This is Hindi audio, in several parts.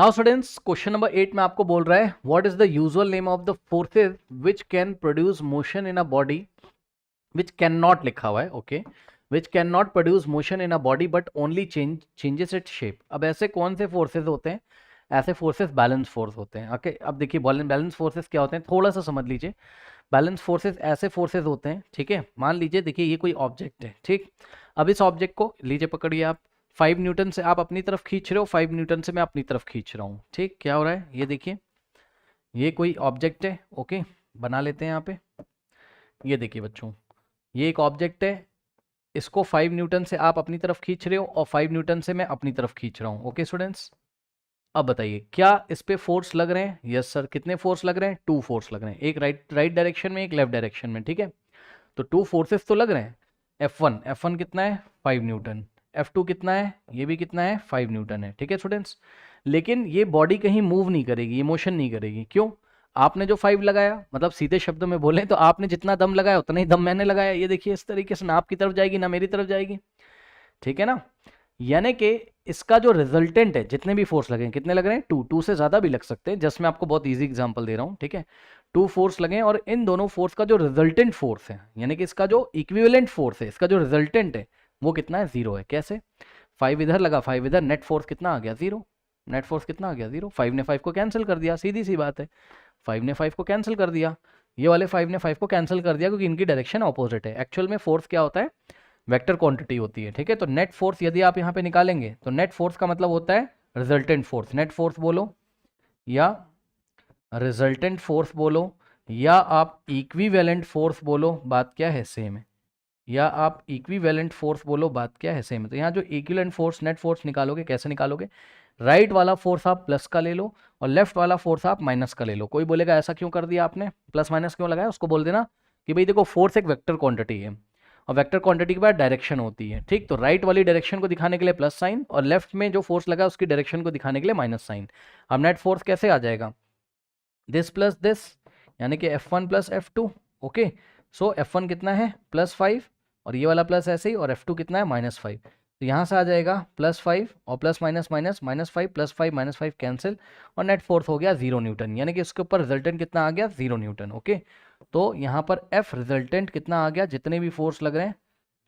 नाउ स्टूडेंट्स, क्वेश्चन नंबर 8 में आपको बोल रहा है what is the usual name of the forces which can produce motion in a body which can not, लिखा हुआ है okay, which can not produce motion in a body but only changes it shape. अब ऐसे कौन से फोर्सेज होते हैं? ऐसे फोर्सेस बैलेंस फोर्स होते हैं। ओके, अब देखिए बैलेंस फोर्सेस क्या होते हैं, थोड़ा सा समझ लीजिए। बैलेंस फोर्सेस ऐसे फोर्सेस होते हैं, ठीक है। मान लीजिए, देखिए ये कोई ऑब्जेक्ट है, ठीक। अब इस ऑब्जेक्ट को लीजिए, पकड़िए आप। 5 न्यूटन से आप अपनी तरफ खींच रहे हो, 5 न्यूटन से मैं अपनी तरफ खींच रहा हूँ, ठीक। क्या हो रहा है ये देखिए, ये कोई ऑब्जेक्ट है, ओके, बना लेते हैं यहाँ पे। ये देखिए बच्चों, ये एक ऑब्जेक्ट है, इसको 5 न्यूटन से आप अपनी तरफ खींच रहे हो और 5 न्यूटन से मैं अपनी तरफ खींच रहा हूँ, ओके स्टूडेंट्स। अब बताइए क्या इस पे फोर्स लग रहे हैं? Yes sir. कितने फोर्स लग रहे हैं? 2 फोर्स लग रहे हैं, एक राइट डायरेक्शन में, एक लेफ्ट डायरेक्शन में, ठीक है। तो 2 फोर्सेस तो लग रहे हैं। F1 कितना है? 5 न्यूटन। F2 कितना है? ये भी कितना है? 5 न्यूटन है, ठीक है स्टूडेंट्स। लेकिन ये बॉडी कहीं मूव नहीं करेगी, ये मोशन नहीं करेगी। क्यों? आपने जो 5 लगाया, मतलब सीधे शब्दों में बोले तो आपने जितना दम लगाया उतना ही दम मैंने लगाया। ये देखिए इस तरीके से ना आपकी तरफ जाएगी ना मेरी तरफ जाएगी, ठीक है ना। यानी कि इसका जो रिजल्टेंट है, जितने भी फोर्स लगे, कितने लग रहे हैं? 2 से ज़्यादा भी लग सकते हैं। जस्ट मैं आपको बहुत इजी एग्जांपल दे रहा हूँ, ठीक है। 2 फोर्स लगे और इन दोनों फोर्स का जो रिजल्टेंट फोर्स है, यानी कि इसका जो इक्विवेलेंट फोर्स है, इसका जो रिजल्टेंट है वो कितना है? 0 है। कैसे? 5 इधर लगा, 5 इधर, नेट फोर्स कितना आ गया? 0। नेट फोर्स कितना आ गया? 0। 5 ने 5 को कैंसिल कर दिया, सीधी सी बात है। 5 ने 5 को कैंसिल कर दिया, ये वाले 5 ने 5 को कैंसिल कर दिया, क्योंकि इनकी डायरेक्शन ऑपोजिट है। एक्चुअल में फोर्स क्या होता है? वेक्टर क्वांटिटी होती है, ठीक है। तो नेट फोर्स यदि आप यहाँ पे निकालेंगे तो नेट फोर्स का मतलब होता है रिजल्टेंट फोर्स। नेट फोर्स बोलो या रिजल्टेंट फोर्स बोलो या आप इक्विवेलेंट फोर्स बोलो, बात क्या है? सेम है। या आप इक्विवेलेंट फोर्स बोलो, बात क्या है? सेम है। तो यहाँ जो इक्विवेलेंट फोर्स, नेट फोर्स निकालोगे, कैसे निकालोगे? राइट वाला फोर्स आप प्लस का ले लो और लेफ्ट वाला फोर्स आप माइनस का ले लो। कोई बोलेगा ऐसा क्यों कर दिया आपने, प्लस माइनस क्यों लगाया? उसको बोल देना कि भाई देखो, फोर्स एक वेक्टर क्वांटिटी है और वेक्टर क्वांटिटी के बाद डायरेक्शन होती है, ठीक। तो राइट वाली डायरेक्शन को दिखाने के लिए प्लस साइन और लेफ्ट में जो फोर्स लगा उसकी डायरेक्शन को दिखाने के लिए माइनस साइन। अब नेट फोर्स कैसे आ जाएगा? दिस प्लस दिस, यानी कि F1 प्लस F2, ओके। सो F1 कितना है? +5 और ये वाला प्लस ऐसे ही, और F2 कितना है? -5। तो यहाँ से आ जाएगा +5 और प्लस माइनस माइनस -5, +5 -5 कैंसिल और नेट फोर्स हो गया 0 न्यूटन। यानी कि इसके ऊपर रिजल्टेंट कितना आ गया? 0 न्यूटन, ओके। तो यहाँ पर F रिजल्टेंट कितना आ गया? जितने भी फोर्स लग रहे हैं,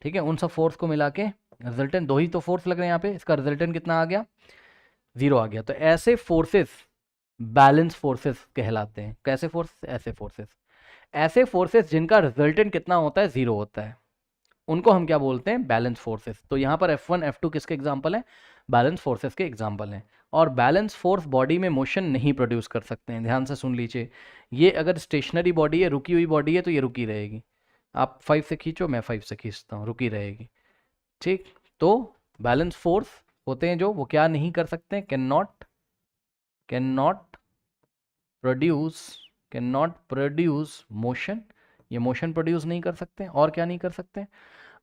ठीक है, उन सब फोर्स को मिला के रिजल्टेंट, 2 ही तो फोर्स लग रहे हैं यहाँ पे, इसका रिजल्टेंट कितना आ गया? 0 आ गया। तो ऐसे फोर्सेस बैलेंस फोर्सेस कहलाते हैं। कैसे फोर्स? ऐसे फोर्सेस। ऐसे फोर्सेस जिनका रिजल्टेंट कितना होता है? 0 होता है, उनको हम क्या बोलते हैं? Balance forces. तो यहाँ पर F1 F2 किसके एग्जाम्पल हैं? बैलेंस फोर्सेस के एग्जाम्पल हैं। और बैलेंस फोर्स बॉडी में मोशन नहीं प्रोड्यूस कर सकते हैं, ध्यान से सुन लीजिए। ये अगर स्टेशनरी बॉडी है, रुकी हुई बॉडी है, तो ये रुकी रहेगी। आप 5 से खींचो, मैं 5 से खींचता हूँ, रुकी रहेगी, ठीक। तो बैलेंस फोर्स होते हैं जो वो क्या नहीं कर सकते हैं? Can not produce motion. ये मोशन प्रोड्यूस नहीं कर सकते। और क्या नहीं कर सकते?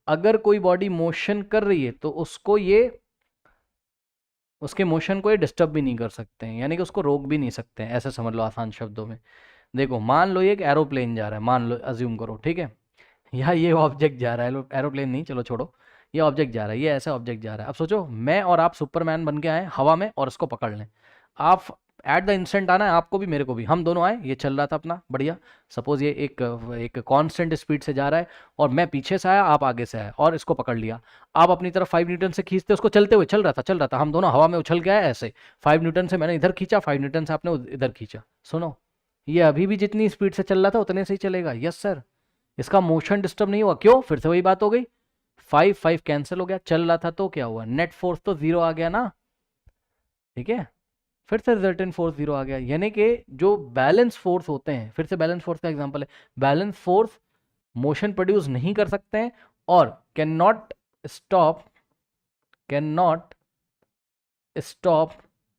अगर कोई बॉडी मोशन कर रही है तो उसको ये, उसके मोशन को ये डिस्टर्ब भी नहीं कर सकते हैं, यानी कि उसको रोक भी नहीं सकते हैं। ऐसे समझ लो आसान शब्दों में। देखो, मान लो ये एक एरोप्लेन जा रहा है, मान लो, अज्यूम करो, ठीक है। या ये ऑब्जेक्ट जा रहा है, एरोप्लेन नहीं, चलो छोड़ो, ये ऑब्जेक्ट जा रहा है, ये ऐसा ऑब्जेक्ट जा रहा है। अब सोचो मैं और आप सुपरमैन बन के आए हवा में और इसको पकड़ लें। आप एट द इंस्टेंट आना है, आपको भी मेरे को भी, हम दोनों आए, ये चल रहा था अपना बढ़िया। सपोज ये एक कांस्टेंट स्पीड से जा रहा है और मैं पीछे से आया, आप आगे से आए और इसको पकड़ लिया। आप अपनी तरफ 5 न्यूटन से खींचते, उसको चलते हुए चल रहा था, हम दोनों हवा में उछल गए ऐसे। 5 न्यूटन से मैंने इधर खींचा, 5 न्यूटन से आपने इधर खींचा। सुनो, ये अभी भी जितनी स्पीड से चल रहा था उतने से ही चलेगा। यस सर, इसका मोशन डिस्टर्ब नहीं हुआ। क्यों? फिर से वही बात हो गई, 5 कैंसिल हो गया। चल रहा था तो क्या हुआ? नेट फोर्स तो 0 आ गया ना, ठीक है। फिर से रिजल्टेंट फोर्स 0 आ गया। यानी कि जो बैलेंस फोर्स होते हैं, फिर से बैलेंस फोर्स का एग्जांपल है, बैलेंस फोर्स मोशन प्रोड्यूस नहीं कर सकते हैं और stop can not stop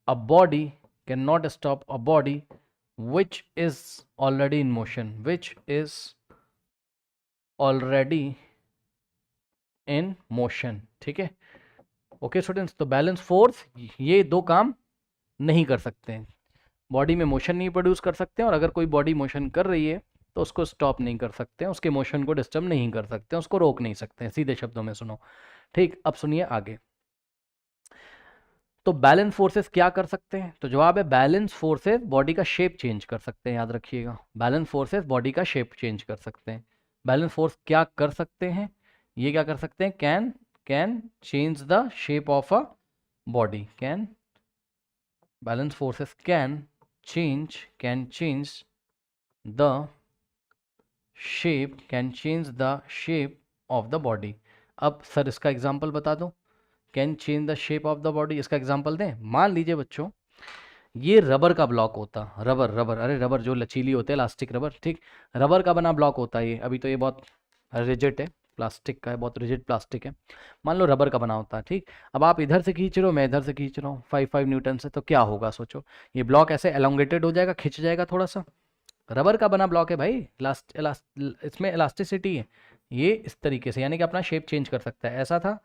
a body can not stop a body which is already in motion, which is already in motion, ठीक है। ओके स्टूडेंट्स, तो बैलेंस फोर्स ये 2 काम नहीं कर सकते हैं। बॉडी में मोशन नहीं प्रोड्यूस कर सकते हैं, और अगर कोई बॉडी मोशन कर रही है तो उसको स्टॉप नहीं कर सकते हैं, उसके मोशन को डिस्टर्ब नहीं कर सकते हैं, उसको रोक नहीं सकते हैं, सीधे शब्दों में सुनो, ठीक। अब सुनिए आगे। तो बैलेंस फोर्सेस क्या कर सकते हैं? तो जवाब है बैलेंस फोर्सेस बॉडी का शेप चेंज कर सकते हैं, याद रखिएगा, बैलेंस फोर्सेस बॉडी का शेप चेंज कर सकते हैं। बैलेंस फोर्स क्या कर सकते हैं? ये क्या कर सकते हैं? Can change the shape of a body, can balance forces can change the shape of the body. अब सर इसका एग्जांपल बता दो, can change the shape of the body, इसका एग्जांपल दें। मान लीजिए बच्चों ये रबर का ब्लॉक होता, रबर अरे रबर जो लचीली होते हैं, इलास्टिक रबर, ठीक, रबर का बना ब्लॉक होता है ये। अभी तो ये बहुत रिजिड है, प्लास्टिक का है, बहुत रिजिड प्लास्टिक है। मान लो रबर का बना होता है, ठीक। अब आप इधर से खींच रहे हो, मैं इधर से खींच रहा हूँ 5 न्यूटन से, तो क्या होगा सोचो? ये ब्लॉक ऐसे एलोंगेटेड हो जाएगा, खिंच जाएगा थोड़ा सा। रबर का बना ब्लॉक है भाई, इसमें इलास्टिसिटी है। ये इस तरीके से, यानी कि अपना शेप चेंज कर सकता है। ऐसा था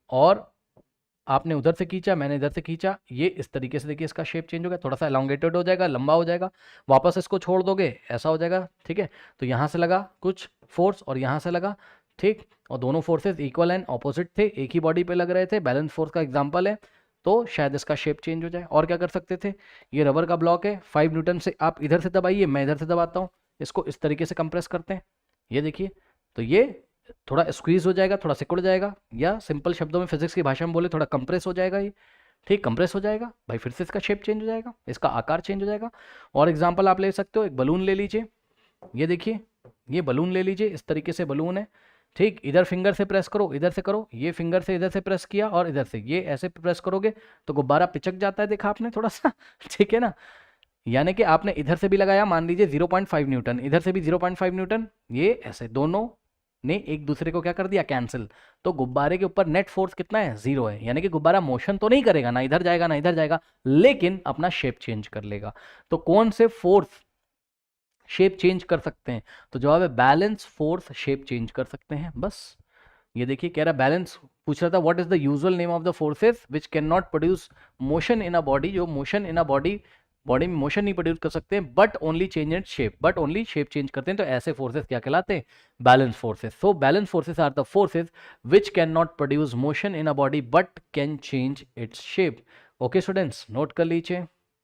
और आपने उधर से खींचा, मैंने इधर से खींचा, ये इस तरीके से, देखिए इसका शेप चेंज हो गया, थोड़ा सा एलोंगेटेड हो जाएगा, लंबा हो जाएगा। वापस इसको छोड़ दोगे, ऐसा हो जाएगा, ठीक है। तो यहाँ से लगा कुछ फोर्स और यहाँ से लगा, ठीक, और दोनों फोर्सेस इक्वल एंड ऑपोजिट थे, एक ही बॉडी पे लग रहे थे, बैलेंस फोर्स का एग्जाम्पल है। तो शायद इसका शेप चेंज हो जाए। और क्या कर सकते थे? ये रबर का ब्लॉक है, 5 न्यूटन से आप इधर से दबाइए, मैं इधर से दबाता हूँ, इसको इस तरीके से कंप्रेस करते हैं, ये देखिए, तो ये थोड़ा स्क्वीज हो जाएगा, थोड़ा सिकुड़ जाएगा, या सिंपल शब्दों में फिजिक्स की भाषा में बोले थोड़ा कंप्रेस हो जाएगा ये, ठीक, कंप्रेस हो जाएगा भाई, फिर से इसका शेप चेंज हो जाएगा, इसका आकार चेंज हो जाएगा। और एग्जांपल आप ले सकते हो, एक बलून ले लीजिए, ये देखिए, ये बलून ले लीजिए, इस तरीके से बलून है, ठीक, इधर फिंगर से प्रेस करो, इधर से करो, ये फिंगर से इधर से प्रेस किया और इधर से, ये ऐसे प्रेस करोगे तो गुब्बारा पिचक जाता है, देखा आपने थोड़ा सा ठीक है ना। यानी कि आपने इधर से भी लगाया, मान लीजिए 0.5 न्यूटन, इधर से भी 0.5 न्यूटन, ये ऐसे दोनों ने एक दूसरे को क्या कर दिया? कैंसिल। तो गुब्बारे के ऊपर नेट फोर्स कितना है? 0 है। यानी कि गुब्बारा मोशन तो नहीं करेगा, ना इधर जाएगा ना इधर जाएगा, लेकिन अपना शेप चेंज कर लेगा। तो कौन से फोर्स शेप चेंज कर सकते हैं? तो जवाब है बैलेंस फोर्स शेप चेंज कर सकते हैं, बस। ये देखिए कह रहा बैलेंस, पूछ रहा था what is the usual name of the forces which can not produce motion in a body, जो मोशन इन अ बॉडी में मोशन नहीं प्रोड्यूस कर सकते हैं, but only change it shape, but only shape change करते हैं। तो ऐसे फोर्सेस क्या कहलाते हैं? Balance forces. So balance forces are the forces which can not produce motion in a body but can change its shape. Okay students, note कर लीजिए।